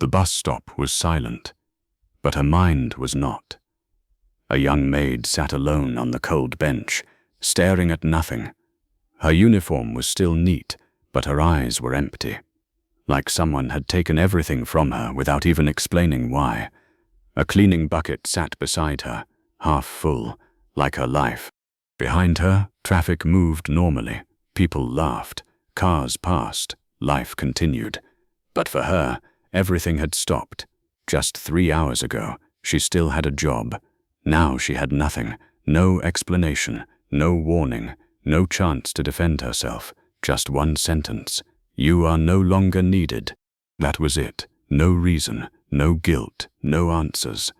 The bus stop was silent, but her mind was not. A young maid sat alone on the cold bench, staring at nothing. Her uniform was still neat, but her eyes were empty, like someone had taken everything from her without even explaining why. A cleaning bucket sat beside her, half full, like her life. Behind her, traffic moved normally. People laughed, cars passed, life continued. But for her, everything had stopped. Just 3 hours ago, she still had a job. Now she had nothing, no explanation, no warning, no chance to defend herself. Just one sentence: "You are no longer needed." That was it. No reason, no guilt, no answers.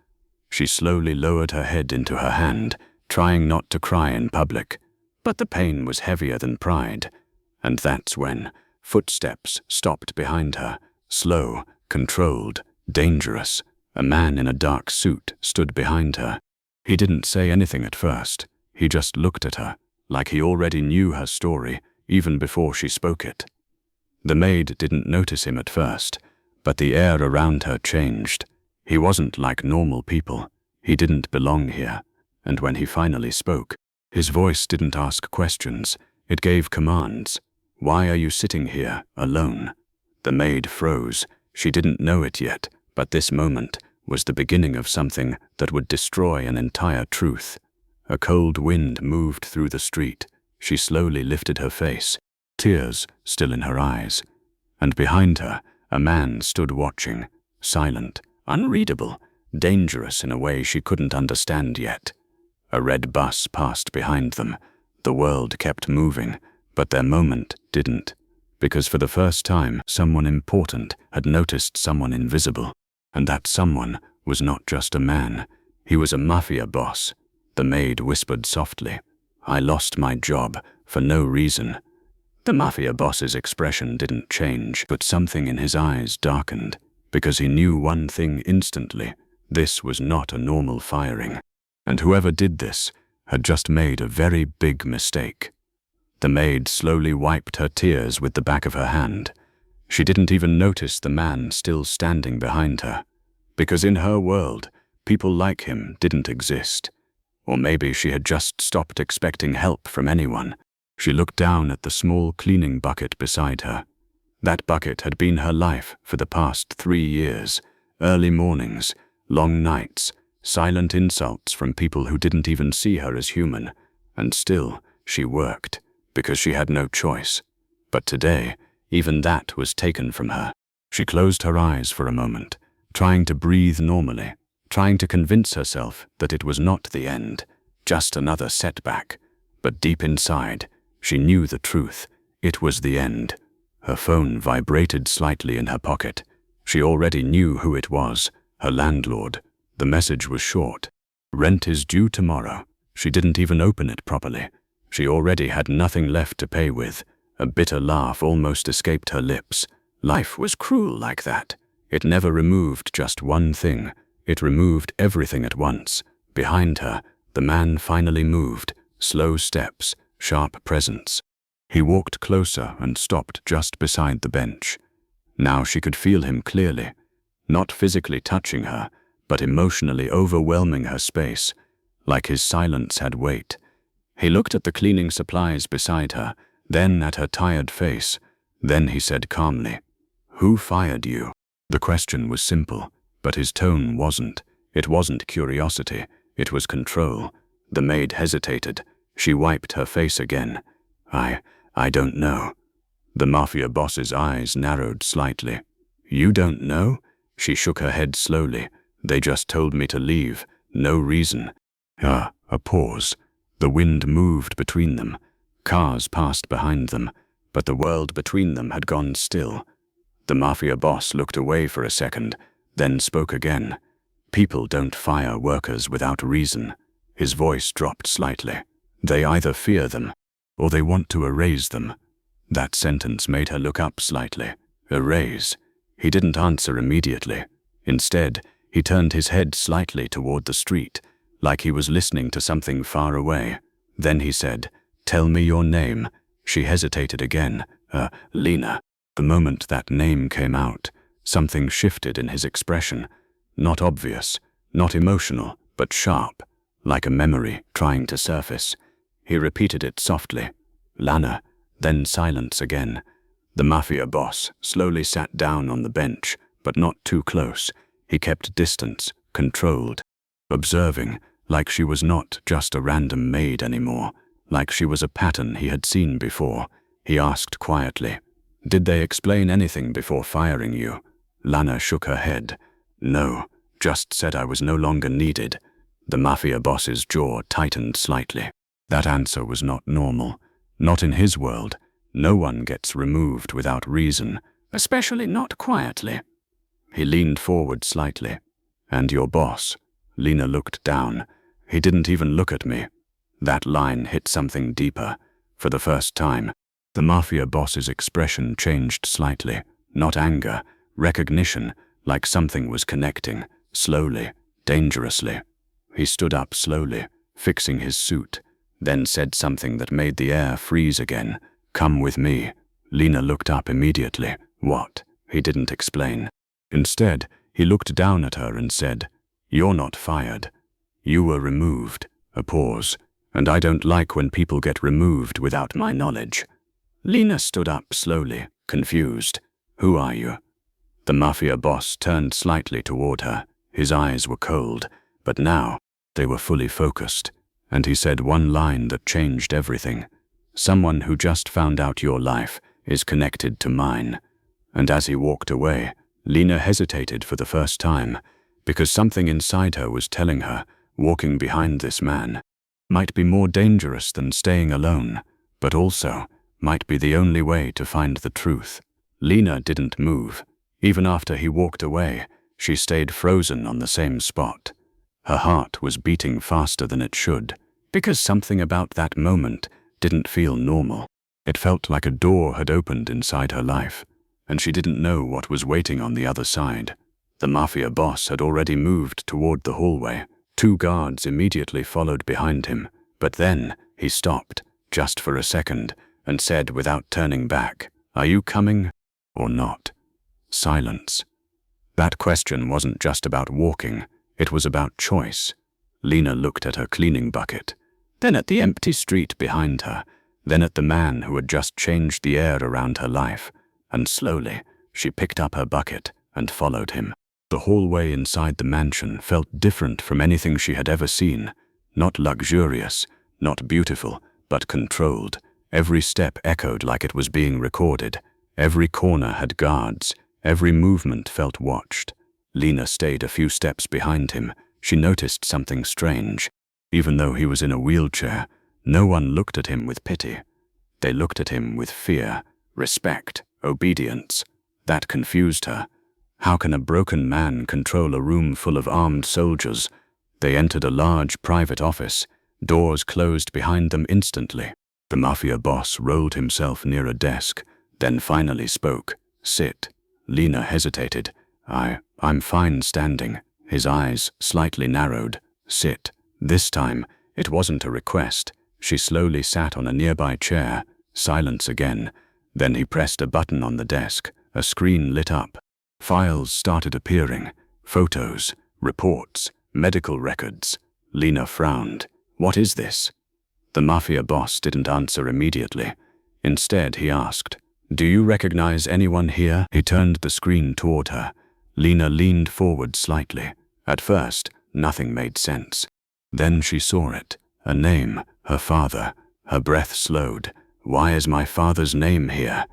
She slowly lowered her head into her hand, trying not to cry in public. But the pain was heavier than pride. And that's when footsteps stopped behind her, slow, controlled, dangerous. A man in a dark suit stood behind her. He didn't say anything at first. He just looked at her, like he already knew her story, even before she spoke it. The maid didn't notice him at first, but the air around her changed. He wasn't like normal people. He didn't belong here. And when he finally spoke, his voice didn't ask questions. It gave commands. "Why are you sitting here, alone?" The maid froze. She didn't know it yet, but this moment was the beginning of something that would destroy an entire truth. A cold wind moved through the street. She slowly lifted her face, tears still in her eyes. And behind her, a man stood watching, silent, unreadable, dangerous in a way she couldn't understand yet. A red bus passed behind them. The world kept moving, but their moment didn't. Because for the first time, someone important had noticed someone invisible. And that someone was not just a man. He was a mafia boss. The maid whispered softly, "I lost my job for no reason." The mafia boss's expression didn't change, but something in his eyes darkened, because he knew one thing instantly: this was not a normal firing. And whoever did this had just made a very big mistake. The maid slowly wiped her tears with the back of her hand. She didn't even notice the man still standing behind her, because in her world, people like him didn't exist. Or maybe she had just stopped expecting help from anyone. She looked down at the small cleaning bucket beside her. That bucket had been her life for the past 3 years. Early mornings, long nights, silent insults from people who didn't even see her as human. And still, she worked, because she had no choice. But today, even that was taken from her. She closed her eyes for a moment, trying to breathe normally, trying to convince herself that it was not the end, just another setback. But deep inside, she knew the truth. It was the end. Her phone vibrated slightly in her pocket. She already knew who it was, her landlord. The message was short. "Rent is due tomorrow." She didn't even open it properly. She already had nothing left to pay with. A bitter laugh almost escaped her lips. Life was cruel like that. It never removed just one thing. It removed everything at once. Behind her, the man finally moved. Slow steps, sharp presence. He walked closer and stopped just beside the bench. Now she could feel him clearly, not physically touching her, but emotionally overwhelming her space, like his silence had weight. He looked at the cleaning supplies beside her, then at her tired face. Then he said calmly, "Who fired you?" The question was simple, but his tone wasn't. It wasn't curiosity, it was control. The maid hesitated. She wiped her face again. I don't know." The mafia boss's eyes narrowed slightly. "You don't know?" She shook her head slowly. "They just told me to leave. No reason." A pause. The wind moved between them. Cars passed behind them, but the world between them had gone still. The mafia boss looked away for a second, then spoke again. "People don't fire workers without reason." His voice dropped slightly. "They either fear them, or they want to erase them." That sentence made her look up slightly. Erase? He didn't answer immediately. Instead, he turned his head slightly toward the street, like he was listening to something far away. Then he said, "Tell me your name." She hesitated again. Lena. The moment that name came out, Something shifted in his expression. Not obvious, not emotional, but sharp, like a memory trying to surface. He repeated it softly. "Lana," then silence again. The Mafia boss slowly sat down on the bench, but not too close. He kept distance, controlled, observing, like she was not just a random maid anymore, like she was a pattern he had seen before. He asked quietly, "Did they explain anything before firing you?" Lana shook her head. "No, just said I was no longer needed." The Mafia boss's jaw tightened slightly. That answer was not normal. Not in his world. No one gets removed without reason, especially not quietly. He leaned forward slightly. "And your boss?" Lena looked down. "He didn't even look at me." That line hit something deeper. For the first time, the Mafia boss's expression changed slightly. Not anger, recognition, like something was connecting, slowly, dangerously. He stood up slowly, fixing his suit, then said something that made the air freeze again. "Come with me." Lena looked up immediately. "What?" He didn't explain. Instead, he looked down at her and said, "You're not fired. You were removed." A pause. "And I don't like when people get removed without my knowledge." Lena stood up slowly, confused. "Who are you?" The Mafia boss turned slightly toward her. His eyes were cold, but now they were fully focused, and he said one line that changed everything. "Someone who just found out your life is connected to mine." And as he walked away, Lena hesitated for the first time, because something inside her was telling her walking behind this man might be more dangerous than staying alone, but also might be the only way to find the truth. Lena didn't move. Even after he walked away, she stayed frozen on the same spot. Her heart was beating faster than it should, because something about that moment didn't feel normal. It felt like a door had opened inside her life, and she didn't know what was waiting on the other side. The Mafia boss had already moved toward the hallway. 2 guards immediately followed behind him, but then he stopped, just for a second, and said without turning back, "Are you coming or not?" Silence. That question wasn't just about walking, it was about choice. Lena looked at her cleaning bucket, then at the empty street behind her, then at the man who had just changed the air around her life, and slowly she picked up her bucket and followed him. The hallway inside the mansion felt different from anything she had ever seen. Not luxurious, not beautiful, but controlled. Every step echoed like it was being recorded. Every corner had guards. Every movement felt watched. Lena stayed a few steps behind him. She noticed something strange. Even though he was in a wheelchair, no one looked at him with pity. They looked at him with fear, respect, obedience. That confused her. How can a broken man control a room full of armed soldiers? They entered a large private office. Doors closed behind them instantly. The Mafia boss rolled himself near a desk, then finally spoke. "Sit." Lena hesitated. I'm fine standing." His eyes slightly narrowed. "Sit." This time, it wasn't a request. She slowly sat on a nearby chair. Silence again. Then he pressed a button on the desk. A screen lit up. Files started appearing. Photos, reports, medical records. Lena frowned. "What is this?" The Mafia boss didn't answer immediately. Instead, he asked, "Do you recognize anyone here?" He turned the screen toward her. Lena leaned forward slightly. At first, nothing made sense. Then she saw it. A name, her father. Her breath slowed. "Why is my father's name here?"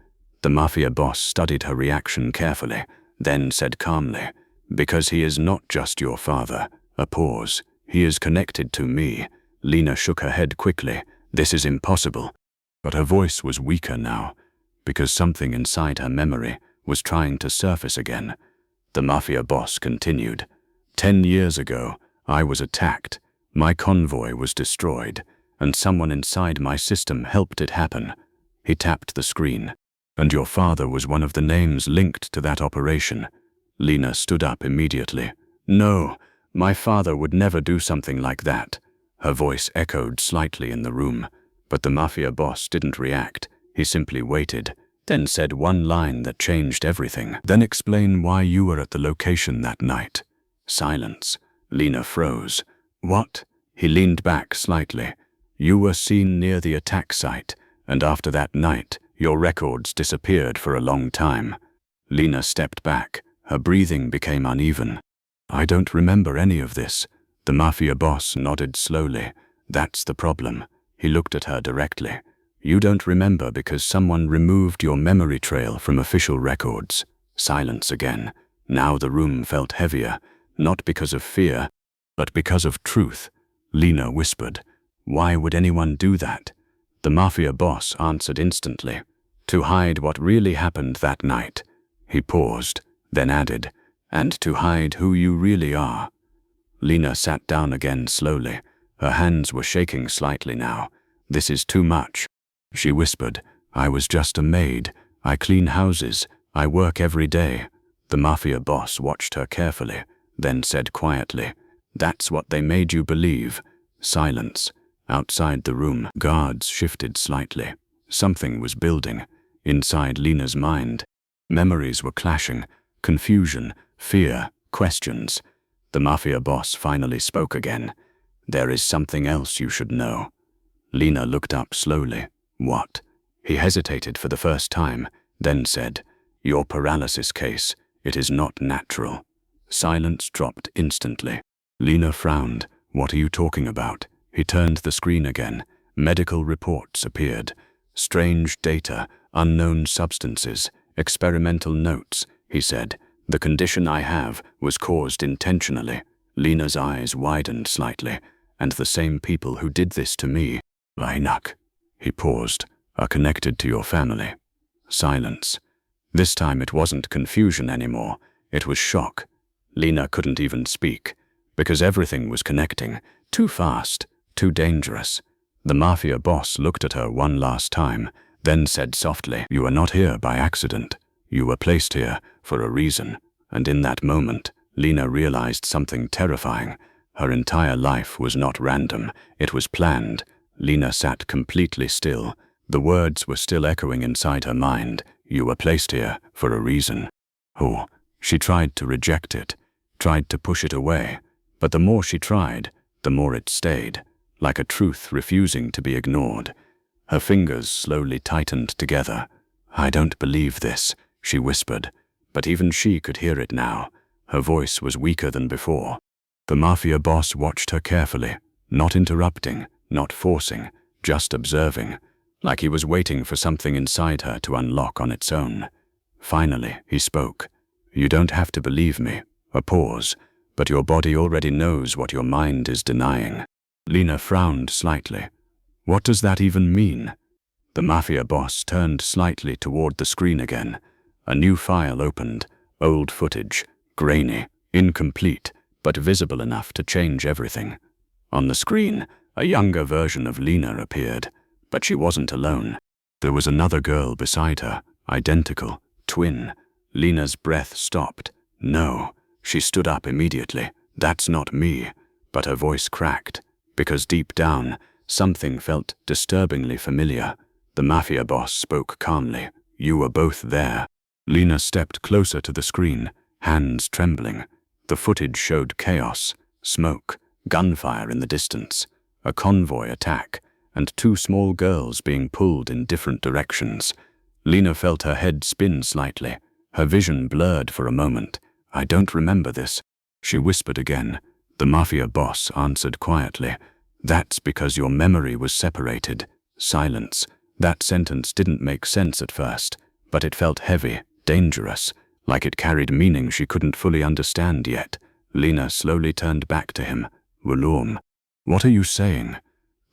The Mafia boss studied her reaction carefully, then said calmly, "Because he is not just your father." A pause. "He is connected to me." Lena shook her head quickly. "This is impossible." But her voice was weaker now, because something inside her memory was trying to surface again. The Mafia boss continued, 10 years ago, I was attacked. My convoy was destroyed, and someone inside my system helped it happen." He tapped the screen. "And your father was one of the names linked to that operation." Lena stood up immediately. "No, my father would never do something like that." Her voice echoed slightly in the room, but the Mafia boss didn't react. He simply waited. then said one line that changed everything. Then explain why you were at the location that night. Silence. Lena froze. What? He leaned back slightly. You were seen near the attack site, and after that night, your records disappeared for a long time. Lena stepped back. Her breathing became uneven. I don't remember any of this. The Mafia boss nodded slowly. That's the problem. He looked at her directly. You don't remember because someone removed your memory trail from official records. Silence again. Now the room felt heavier, not because of fear, but because of truth. Lena whispered, "Why would anyone do that?" The Mafia boss answered instantly, "To hide what really happened that night." He paused, then added, "And to hide who you really are." Lena sat down again slowly. Her hands were shaking slightly now. "This is too much." She whispered, "I was just a maid. I clean houses. I work every day." The Mafia boss watched her carefully, then said quietly, "That's what they made you believe." Silence. Outside the room, guards shifted slightly. Something was building. Inside Lena's mind, memories were clashing. Confusion, fear, questions. The Mafia boss finally spoke again. "There is something else you should know." Lena looked up slowly. "What?" He hesitated for the first time, then said, "Your paralysis case. It is not natural." Silence dropped instantly. Lena frowned. "What are you talking about?" He turned the screen again. Medical reports appeared. Strange data, unknown substances, experimental notes. He said, "The condition I have was caused intentionally." Lena's eyes widened slightly. "And the same people who did this to me, Reinach," he paused, "are connected to your family." Silence. This time it wasn't confusion anymore. It was shock. Lena couldn't even speak, because everything was connecting. Too fast, too dangerous. The Mafia boss looked at her one last time, then said softly, "You are not here by accident. You were placed here for a reason." And in that moment, Lena realized something terrifying. Her entire life was not random. It was planned. Lena sat completely still. The words were still echoing inside her mind. "You were placed here for a reason." Oh, she tried to reject it, tried to push it away. But the more she tried, the more it stayed, like a truth refusing to be ignored. Her fingers slowly tightened together. "I don't believe this," she whispered. But even she could hear it now. Her voice was weaker than before. The Mafia boss watched her carefully, not interrupting, not forcing, just observing, like he was waiting for something inside her to unlock on its own. Finally, he spoke. "You don't have to believe me." A pause. "But your body already knows what your mind is denying." Lena frowned slightly. "What does that even mean?" The Mafia boss turned slightly toward the screen again. A new file opened. Old footage. Grainy. Incomplete. But visible enough to change everything. On the screen, a younger version of Lena appeared. But she wasn't alone. There was another girl beside her. Identical. Twin. Lena's breath stopped. "No." She stood up immediately. "That's not me." But her voice cracked, because deep down, something felt disturbingly familiar. The Mafia boss spoke calmly. "You were both there." Lena stepped closer to the screen, hands trembling. The footage showed chaos, smoke, gunfire in the distance, a convoy attack, and two small girls being pulled in different directions. Lena felt her head spin slightly. Her vision blurred for a moment. "I don't remember this," she whispered again. The Mafia boss answered quietly. "That's because your memory was separated." Silence. That sentence didn't make sense at first, but it felt heavy, dangerous, like it carried meaning she couldn't fully understand yet. Lena slowly turned back to him. "Rulum, what are you saying?"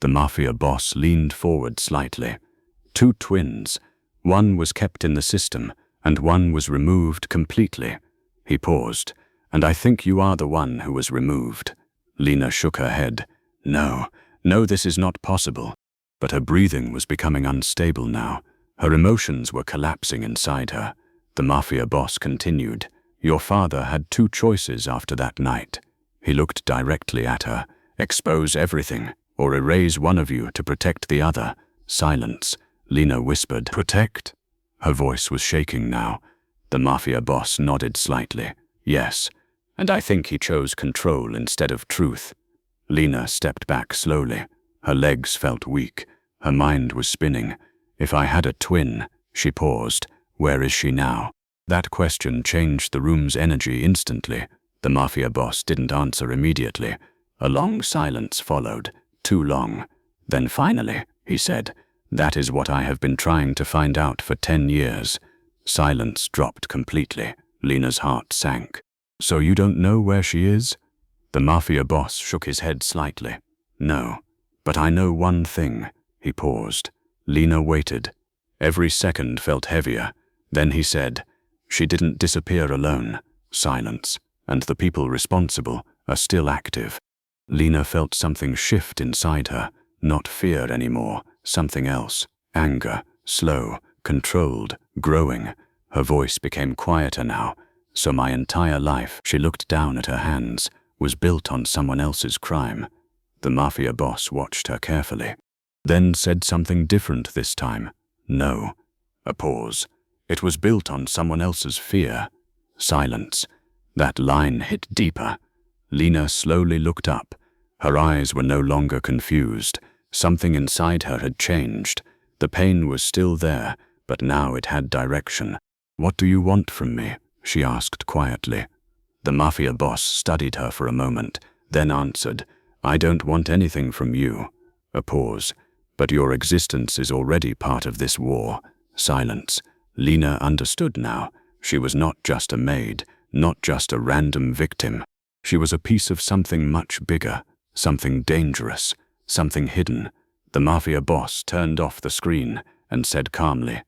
The Mafia boss leaned forward slightly. "Two twins. One was kept in the system, and one was removed completely." He paused. "And I think you are the one who was removed." Lena shook her head. No, this is not possible." But her breathing was becoming unstable now. Her emotions were collapsing inside her. The Mafia boss continued. "Your father had two choices after that night." He looked directly at her. "Expose everything, or erase one of you to protect the other." Silence. Lena whispered, "Protect?" Her voice was shaking now. The Mafia boss nodded slightly. Yes, and I think he chose control instead of truth. Lena stepped back slowly. Her legs felt weak. Her mind was spinning. If I had a twin, she paused. Where is she now? That question changed the room's energy instantly. The Mafia boss didn't answer immediately. A long silence followed. Too long. Then finally, he said, "That is what I have been trying to find out for 10 years. Silence dropped completely. Lena's heart sank. So you don't know where she is? The Mafia boss shook his head slightly. No, but I know one thing. He paused. Lena waited. Every second felt heavier. Then he said, she didn't disappear alone. Silence. And the people responsible are still active. Lena felt something shift inside her. Not fear anymore. Something else. Anger. Slow. Controlled. Growing. Her voice became quieter now. So my entire life, she looked down at her hands, was built on someone else's crime. The Mafia boss watched her carefully. Then said something different this time. No. A pause. It was built on someone else's fear. Silence. That line hit deeper. Lena slowly looked up. Her eyes were no longer confused. Something inside her had changed. The pain was still there, but now it had direction. What do you want from me? She asked quietly. The Mafia boss studied her for a moment, then answered, I don't want anything from you. A pause. But your existence is already part of this war. Silence. Lena understood now. She was not just a maid, not just a random victim. She was a piece of something much bigger, something dangerous, something hidden. The Mafia boss turned off the screen and said calmly,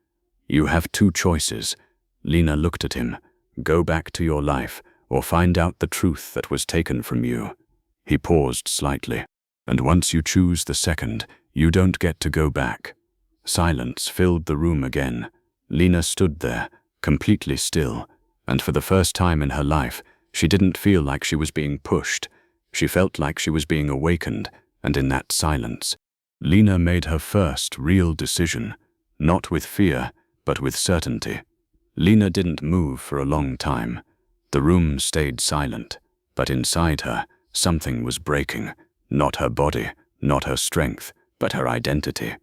You have two choices. Lena looked at him. Go back to your life, or find out the truth that was taken from you. He paused slightly. And once you choose the second, you don't get to go back. Silence filled the room again. Lena stood there, completely still, and for the first time in her life, she didn't feel like she was being pushed. She felt like she was being awakened, and in that silence, Lena made her first real decision, not with fear, but with certainty. Lena didn't move for a long time. The room stayed silent, but inside her, something was breaking. Not her body, not her strength, but her identity.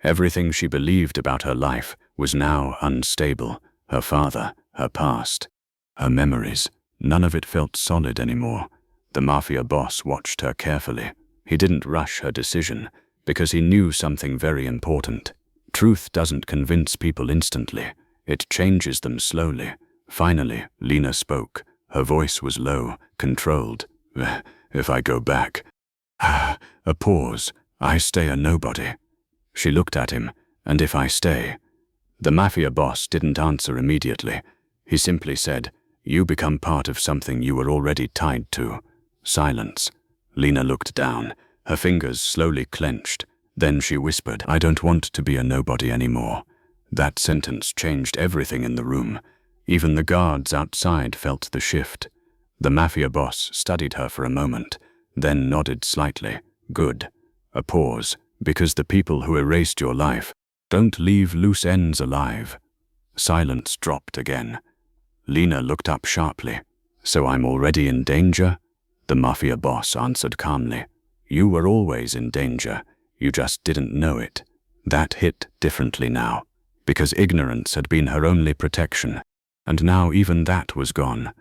Everything she believed about her life was now unstable. Her father, her past, her memories. None of it felt solid anymore. The Mafia boss watched her carefully. He didn't rush her decision, because he knew something very important. Truth doesn't convince people instantly. It changes them slowly. Finally, Lena spoke. Her voice was low, controlled. If I go back... A pause. I stay a nobody. She looked at him. And if I stay... The Mafia boss didn't answer immediately. He simply said, You become part of something you were already tied to. Silence. Lena looked down. Her fingers slowly clenched. Then she whispered, I don't want to be a nobody anymore. That sentence changed everything in the room. Even the guards outside felt the shift. The Mafia boss studied her for a moment, then nodded slightly. Good. A pause. Because the people who erased your life don't leave loose ends alive. Silence dropped again. Lena looked up sharply. So I'm already in danger? The Mafia boss answered calmly. You were always in danger. You just didn't know it. That hit differently now, because ignorance had been her only protection. And now even that was gone.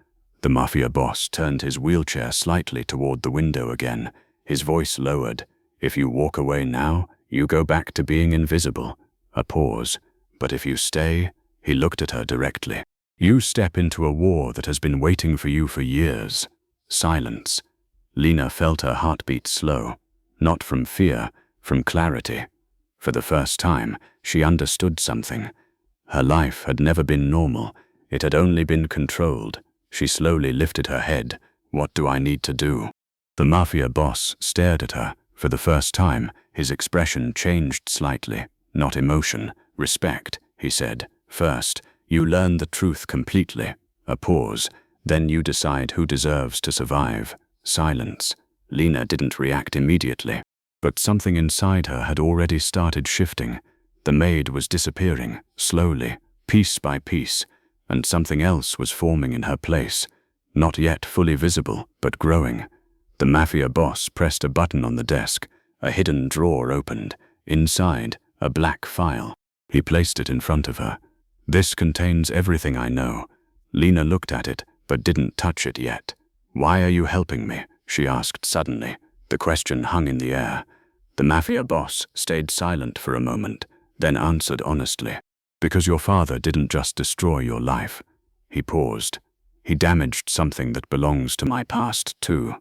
The Mafia boss turned his wheelchair slightly toward the window again. His voice lowered. If you walk away now, you go back to being invisible. A pause. But if you stay, he looked at her directly. You step into a war that has been waiting for you for years. Silence. Lena felt her heartbeat slow. Not from fear, from clarity. For the first time, she understood something. Her life had never been normal. It had only been controlled. She slowly lifted her head. What do I need to do? The Mafia boss stared at her. For the first time, his expression changed slightly. Not emotion, respect, he said. First, you learn the truth completely. A pause. Then you decide who deserves to survive. Silence. Lena didn't react immediately, but something inside her had already started shifting. The maid was disappearing, slowly, piece by piece, and something else was forming in her place, not yet fully visible, but growing. The Mafia boss pressed a button on the desk. A hidden drawer opened. Inside, a black file. He placed it in front of her. "This contains everything I know." Lena looked at it, but didn't touch it yet. "Why are you helping me?" she asked suddenly. The question hung in the air. The Mafia boss stayed silent for a moment, then answered honestly. "Because your father didn't just destroy your life." He paused. "He damaged something that belongs to my past, too."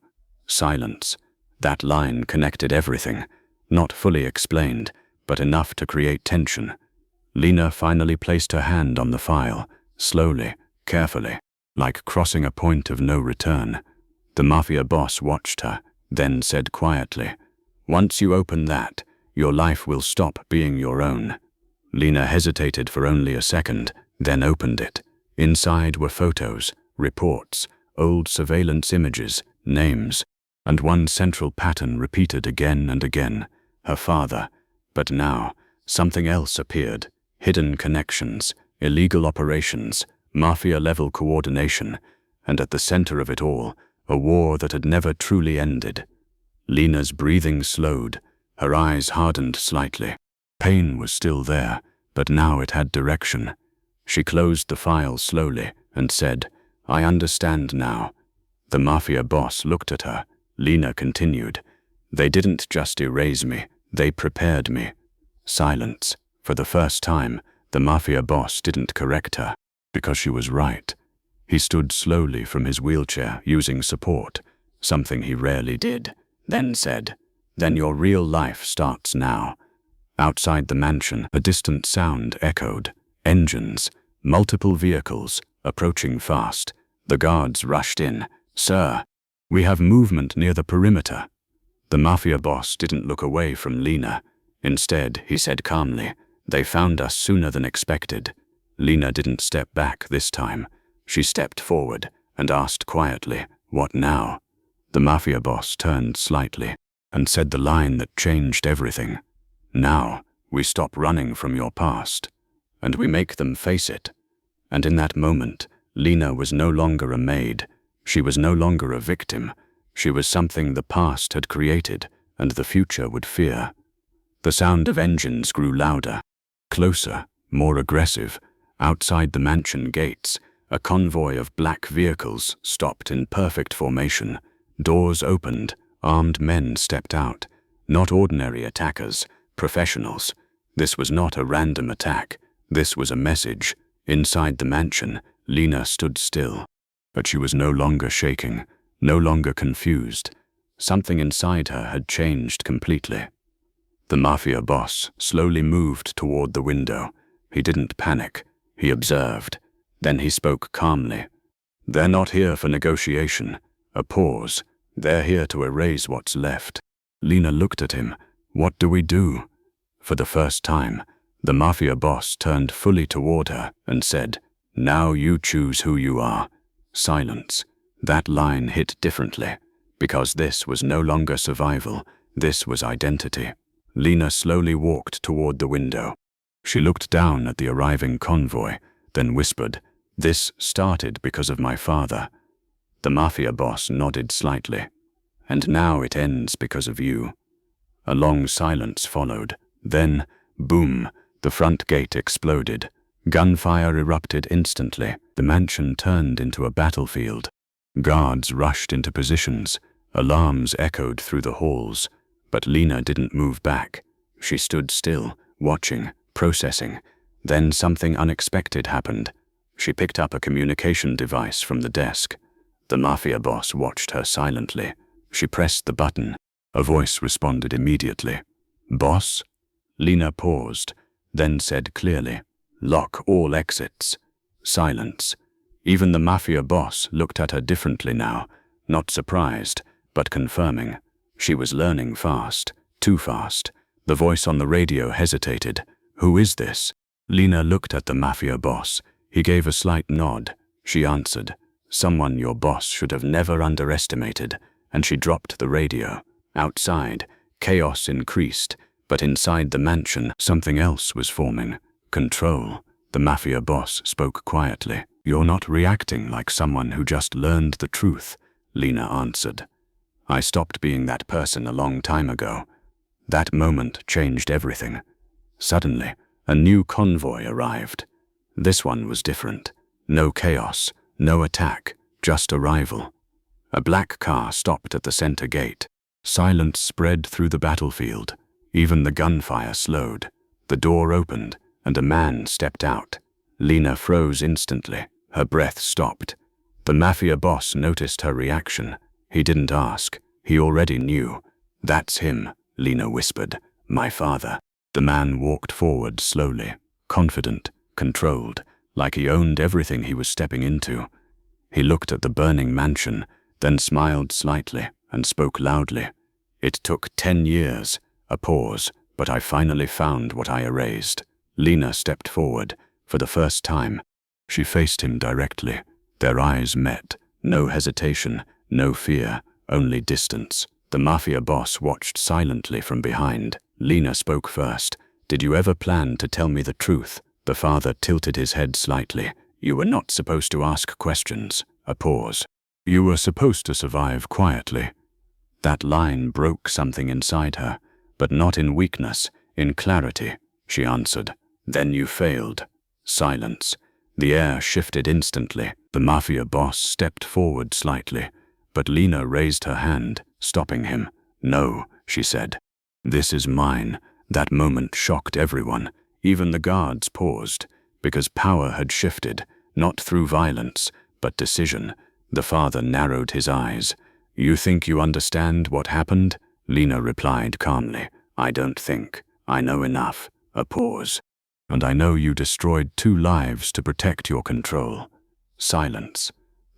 Silence. That line connected everything, not fully explained, but enough to create tension. Lena finally placed her hand on the file, slowly, carefully, like crossing a point of no return. The Mafia boss watched her, then said quietly, "Once you open that, your life will stop being your own." Lena hesitated for only a second, then opened it. Inside were photos, reports, old surveillance images, names, and one central pattern repeated again and again: her father. But now, something else appeared: hidden connections, illegal operations, mafia-level coordination, and at the center of it all, a war that had never truly ended. Lena's breathing slowed, her eyes hardened slightly. Pain was still there, but now it had direction. She closed the file slowly and said, "I understand now." The Mafia boss looked at her. Lena continued, "They didn't just erase me, they prepared me." Silence. For the first time, the Mafia boss didn't correct her, because she was right. He stood slowly from his wheelchair, using support, something he rarely did, then said, "Then your real life starts now." Outside the mansion, a distant sound echoed. Engines, multiple vehicles, approaching fast. The guards rushed in. "Sir, we have movement near the perimeter." The Mafia boss didn't look away from Lena. Instead, he said calmly, "They found us sooner than expected." Lena didn't step back this time. She stepped forward and asked quietly, "What now?" The Mafia boss turned slightly and said the line that changed everything. "Now, we stop running from your past, and we make them face it." And in that moment, Lena was no longer a maid. She was no longer a victim. She was something the past had created and the future would fear. The sound of engines grew louder, closer, more aggressive. Outside the mansion gates, a convoy of black vehicles stopped in perfect formation. Doors opened, armed men stepped out. Not ordinary attackers, professionals. This was not a random attack. This was a message. Inside the mansion, Lena stood still. But she was no longer shaking, no longer confused. Something inside her had changed completely. The Mafia boss slowly moved toward the window. He didn't panic. He observed. Then he spoke calmly. "They're not here for negotiation." A pause. "They're here to erase what's left." Lena looked at him. "What do we do?" For the first time, the Mafia boss turned fully toward her and said, "Now you choose who you are." Silence. That line hit differently, because this was no longer survival. This was identity. Lena slowly walked toward the window. She looked down at the arriving convoy, then whispered, "This started because of my father." The Mafia boss nodded slightly. "And now it ends because of you." A long silence followed. Then, boom, the front gate exploded. Gunfire erupted instantly. The mansion turned into a battlefield. Guards rushed into positions. Alarms echoed through the halls. But Lena didn't move back. She stood still, watching, processing. Then something unexpected happened. She picked up a communication device from the desk. The Mafia boss watched her silently. She pressed the button. A voice responded immediately. "Boss?" Lena paused, then said clearly, "Lock all exits." Silence. Even the Mafia boss looked at her differently now, not surprised, but confirming. She was learning fast, too fast. The voice on the radio hesitated. "Who is this?" Lena looked at the Mafia boss. He gave a slight nod. She answered, "Someone your boss should have never underestimated," and she dropped the radio. Outside, chaos increased, but inside the mansion, something else was forming. Control. The Mafia boss spoke quietly. "You're not reacting like someone who just learned the truth," Lena answered. "I stopped being that person a long time ago. That moment changed everything. Suddenly, a new convoy arrived. This one was different. No chaos, no attack, just arrival. A black car stopped at the center gate. Silence spread through the battlefield. Even the gunfire slowed. The door opened, and a man stepped out. Lena froze instantly. Her breath stopped. The Mafia boss noticed her reaction. He didn't ask. He already knew. "That's him," Lena whispered. "My father." The man walked forward slowly, confident, controlled, like he owned everything he was stepping into. He looked at the burning mansion, then smiled slightly and spoke loudly. "It took 10 years, a pause, but I finally found what I erased." Lena stepped forward. For the first time, she faced him directly. Their eyes met. No hesitation, no fear, only distance. The Mafia boss watched silently from behind. Lena spoke first. "Did you ever plan to tell me the truth?" The father tilted his head slightly. "You were not supposed to ask questions." A pause. "You were supposed to survive quietly." That line broke something inside her, but not in weakness, in clarity. She answered. "Then you failed." Silence. The air shifted instantly. The Mafia boss stepped forward slightly, but Lena raised her hand, stopping him. "No," she said. "This is mine." That moment shocked everyone. Even the guards paused, because power had shifted, not through violence, but decision. The father narrowed his eyes. "You think you understand what happened?" Lena replied calmly. "I don't think. I know enough." A pause. "And I know you destroyed 2 lives to protect your control." Silence.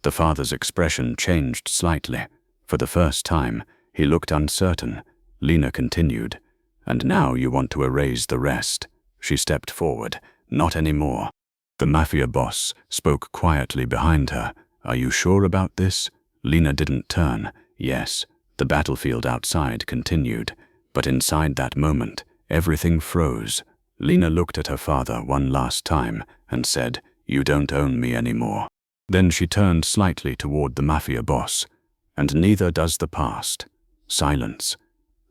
The father's expression changed slightly. For the first time, he looked uncertain. Lena continued. "And now you want to erase the rest." She stepped forward. "Not anymore." The Mafia boss spoke quietly behind her. "Are you sure about this?" Lena didn't turn. "Yes." The battlefield outside continued. But inside that moment, everything froze. Lena looked at her father one last time and said, "You don't own me anymore." Then she turned slightly toward the Mafia boss. "And neither does the past." Silence.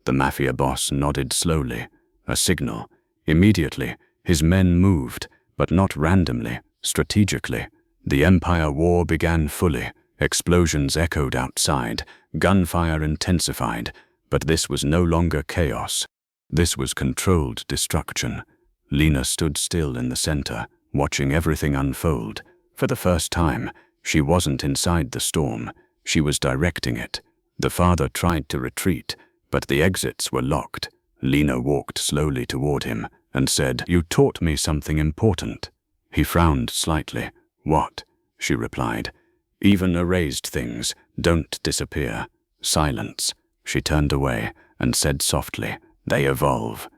The Mafia boss nodded slowly. A signal. Immediately, his men moved, but not randomly, strategically. The Empire War began fully. Explosions echoed outside. Gunfire intensified. But this was no longer chaos. This was controlled destruction. Lena stood still in the center, watching everything unfold. For the first time, she wasn't inside the storm. She was directing it. The father tried to retreat, but the exits were locked. Lena walked slowly toward him and said, "You taught me something important." He frowned slightly. "What?" she replied. "Even erased things don't disappear." Silence. She turned away and said softly, "They evolve."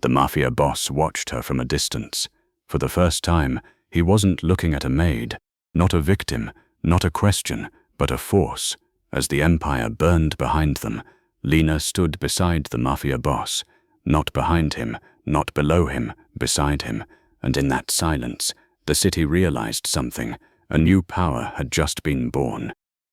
The Mafia boss watched her from a distance. For the first time, he wasn't looking at a maid, not a victim, not a question, but a force. As the Empire burned behind them, Lena stood beside the Mafia boss, not behind him, not below him, beside him, and in that silence, the city realized something. A new power had just been born.